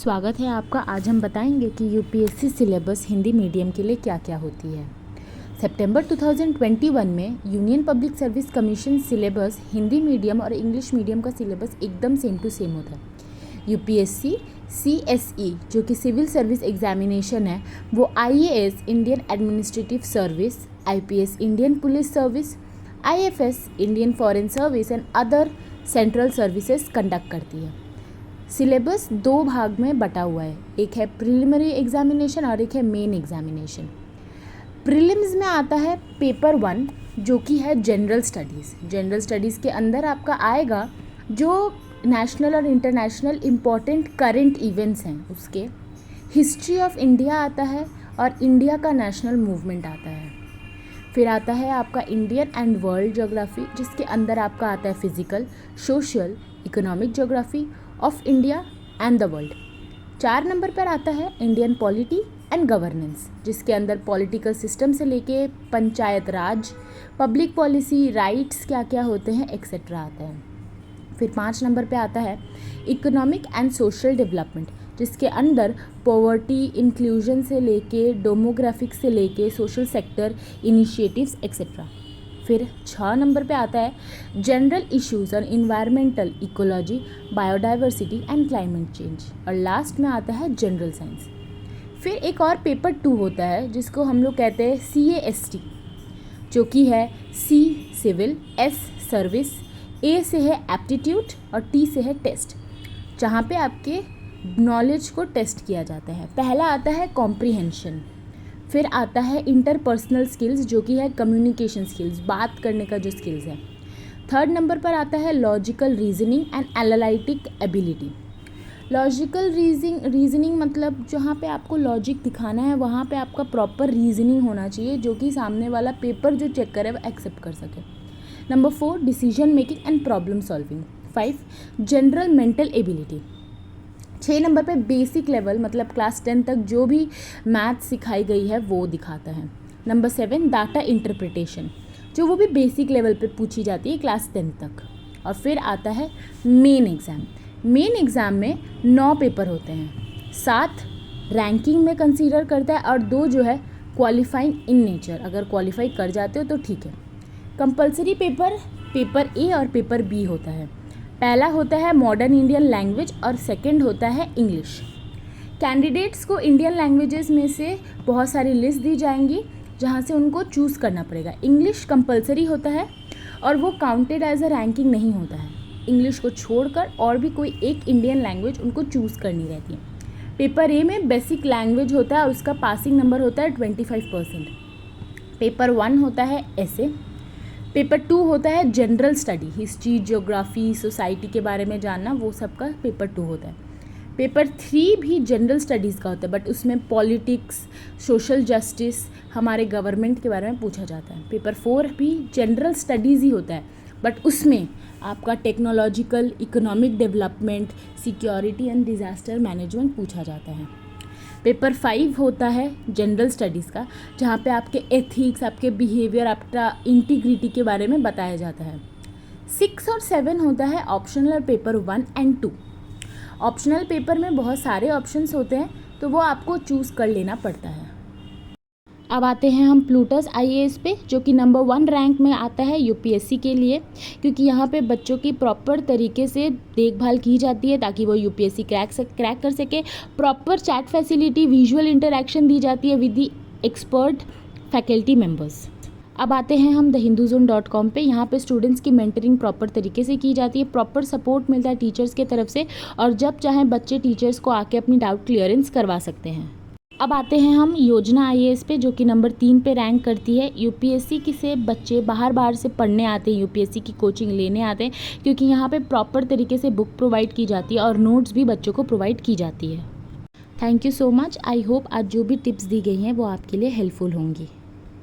स्वागत है आपका। आज हम बताएंगे कि यूपीएससी सिलेबस हिंदी मीडियम के लिए क्या क्या होती है। सितंबर 2021 में union public service commission syllabus Hindi medium और इंग्लिश मीडियम का सिलेबस एकदम सेम टू सेम होता है। यूपीएससी सीएसई जो कि सिविल सर्विस एग्जामिनेशन है, वो IAS Indian administrative service, IPS Indian police service, IFS Indian foreign service and other central services conduct करती है। सिलेबस दो भाग में बटा हुआ है, एक है प्रिलिमिनरी एग्जामिनेशन और एक है मेन एग्जामिनेशन। प्रीलिम्स में आता है पेपर 1 जो कि है जनरल स्टडीज़। जनरल स्टडीज़ के अंदर आपका आएगा जो नेशनल और इंटरनेशनल इम्पॉर्टेंट करंट इवेंट्स हैं, उसके हिस्ट्री ऑफ इंडिया आता है और इंडिया का नेशनल मूवमेंट आता है। फिर आता है आपका इंडियन एंड वर्ल्ड ज्योग्राफी, जिसके अंदर आपका आता है physical, social, economic geography of India and the world. 4 number पर आता है इंडियन पॉलिटी एंड गवर्नेंस, जिसके अंदर पॉलिटिकल सिस्टम से लेके पंचायत राज, पब्लिक पॉलिसी, राइट्स क्या क्या होते हैं एक्सेट्रा आता है। फिर 5 नंबर पे आता है इकोनॉमिक एंड सोशल डेवलपमेंट, जिसके अंदर पॉवर्टी, इंक्लूजन से लेके डेमोग्राफिक से लेके सोशल सेक्टर इनिशिएटिव्स एक्सेट्रा। फिर 6 नंबर पे आता है general issues on environmental ecology, biodiversity and climate change, और लास्ट में आता है जनरल साइंस। फिर एक और पेपर 2 होता है जिसको हम लोग कहते हैं CAST, जो कि है C civil, S service, A से है एप्टीट्यूड और T से है टेस्ट, जहाँ पे आपके नॉलेज को टेस्ट किया जाता है। पहला आता है कॉम्प्रीहेंशन, फिर आता है इंटरपर्सनल स्किल्स जो कि है कम्युनिकेशन स्किल्स, बात करने का जो स्किल्स है। 3rd नंबर पर आता है logical reasoning and analytic ability. Logical reasoning मतलब जहाँ पे आपको लॉजिक दिखाना है वहाँ पे आपका प्रॉपर रीजनिंग होना चाहिए, जो कि सामने वाला पेपर जो चेक करे वो एक्सेप्ट कर सके। Number 4 decision making and problem solving. 5 general mental ability. 6 number पे बेसिक लेवल मतलब क्लास 10 तक जो भी मैथ सिखाई गई है वो दिखाता है। नंबर 7 डाटा इंटरप्रिटेशन, जो वो भी बेसिक लेवल पे पूछी जाती है क्लास 10 तक। और फिर आता है मेन एग्ज़ाम। मेन एग्ज़ाम में 9 पेपर होते हैं, 7 रैंकिंग में कंसीडर करता है और 2 जो है क्वालिफाइंग इन नेचर, अगर क्वालिफाई कर जाते हो तो ठीक है। कंपलसरी पेपर A और पेपर B होता है। पहला होता है मॉडर्न इंडियन लैंग्वेज और सेकंड होता है इंग्लिश। कैंडिडेट्स को इंडियन लैंग्वेजेस में से बहुत सारी लिस्ट दी जाएंगी जहाँ से उनको चूज़ करना पड़ेगा। इंग्लिश कंपलसरी होता है और वो काउंटेड एज अ रैंकिंग नहीं होता है। इंग्लिश को छोड़कर और भी कोई एक इंडियन लैंग्वेज उनको चूज़ करनी रहती है। पेपर A में बेसिक लैंग्वेज होता है और उसका पासिंग नंबर होता है 25%। पेपर 1 होता है ऐसे। पेपर 2 होता है general study, history, geography, society के बारे में जानना, वो सब का पेपर 2 होता है। पेपर 3 भी जनरल स्टडीज़ का होता है, बट उसमें पॉलिटिक्स, सोशल जस्टिस, हमारे गवर्नमेंट के बारे में पूछा जाता है। पेपर 4 भी जनरल स्टडीज़ ही होता है, बट उसमें आपका technological, economic development, security and disaster management पूछा जाता है। पेपर 5 होता है जनरल स्टडीज़ का, जहाँ पे आपके एथिक्स, आपके बिहेवियर, आपका इंटीग्रिटी के बारे में बताया जाता है। 6 और 7 होता है optional paper 1 and 2। Optional paper में बहुत सारे ऑप्शंस होते हैं तो वो आपको चूज़ कर लेना पड़ता है। अब आते हैं हम प्लूटस आईएएस पे, जो कि नंबर 1 रैंक में आता है यूपीएससी के लिए, क्योंकि यहाँ पे बच्चों की प्रॉपर तरीके से देखभाल की जाती है ताकि वो यूपीएससी क्रैक कर सके। Proper chat facility, visual interaction दी जाती है with the expert faculty members. अब आते हैं हम thehinduzone.com पे। यहाँ पे स्टूडेंट्स की मेंटरिंग प्रॉपर तरीके से की जाती है, प्रॉपर सपोर्ट मिलता है टीचर्स के तरफ से, और जब चाहें बच्चे टीचर्स को आके अपनी डाउट क्लियरेंस करवा सकते हैं। अब आते हैं हम योजना आईएएस पे, जो कि नंबर 3 पे रैंक करती है। यूपीएससी की से बच्चे बाहर से पढ़ने आते हैं, यूपीएससी की कोचिंग लेने आते हैं, क्योंकि यहाँ पे प्रॉपर तरीके से बुक प्रोवाइड की जाती है और नोट्स भी बच्चों को प्रोवाइड की जाती है। Thank you so much. I hope आज जो भी टिप्स दी गई हैं वो आपके लिए हेल्पफुल होंगी।